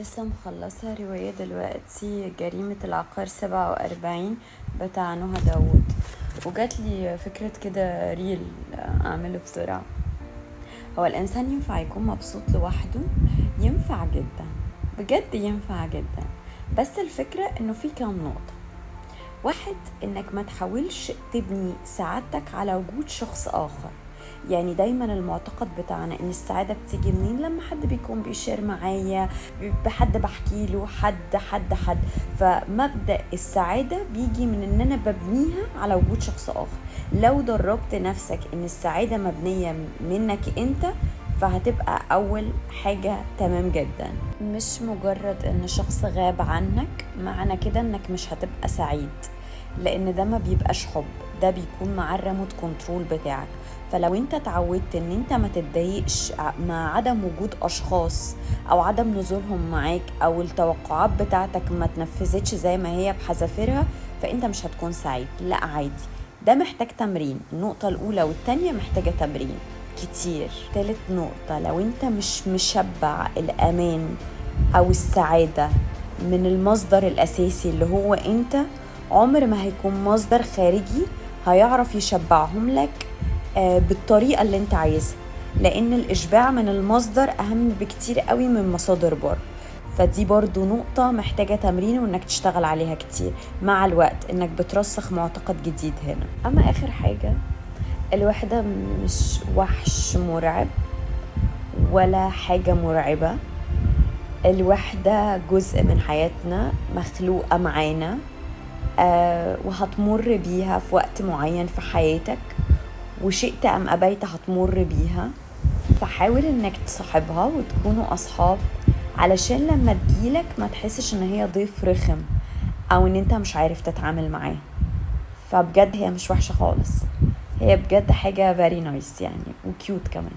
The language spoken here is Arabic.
لسه مخلصة رواية دلوقتي، جريمة العقار 47 بتاع نهى داوود. وجات لي فكرة كده ريل أعمله بسرعة. هو الإنسان ينفع يكون مبسوط لوحده؟ ينفع جدا، بجد ينفع جدا. بس الفكرة إنه في كام نقطة. واحد، إنك ما تحاولش تبني سعادتك على وجود شخص آخر. يعني دايما المعتقد بتاعنا ان السعادة بتيجي منين؟ لما حد بيكون بيشير معايا، بحد بحكي له، حد. فمبدأ السعادة بيجي من ان انا ببنيها على وجود شخص اخر. لو دربت نفسك ان السعادة مبنية منك انت، فهتبقى اول حاجة تمام جدا. مش مجرد ان شخص غاب عنك معنى كده انك مش هتبقى سعيد، لان ده ما بيبقاش حب، ده بيكون مع الريموت كنترول بتاعك. فلو انت اتعودت ان انت ما تتضايقش مع عدم وجود اشخاص او عدم نزولهم معاك، او التوقعات بتاعتك ما تنفذتش زي ما هي بحذافيرها، فانت مش هتكون سعيد. لا عادي، ده محتاج تمرين. النقطة الاولى والتانية محتاجة تمرين كتير. تالت نقطة، لو انت مش مشبع الامان او السعادة من المصدر الاساسي اللي هو انت، عمر ما هيكون مصدر خارجي هيعرف يشبعهم لك بالطريقة اللي انت عايزها، لان الاشباع من المصدر اهم بكتير قوي من مصادر بره. فدي برضو نقطة محتاجة تمرين وانك تشتغل عليها كتير مع الوقت، انك بترسخ معتقد جديد هنا. اما اخر حاجة، الوحدة مش وحش مرعب ولا حاجة مرعبة. الوحدة جزء من حياتنا، مخلوقة معانا، وهتمر بيها في وقت معين في حياتك، وشئت أم أبيت هتمر بيها. فحاول انك تصاحبها وتكونوا أصحاب، علشان لما تجيلك ما تحسش ان هي ضيف رخم او ان انت مش عارف تتعامل معاه. فبجد هي مش وحشة خالص، هي بجد حاجة very nice يعني، وكيوت كمان.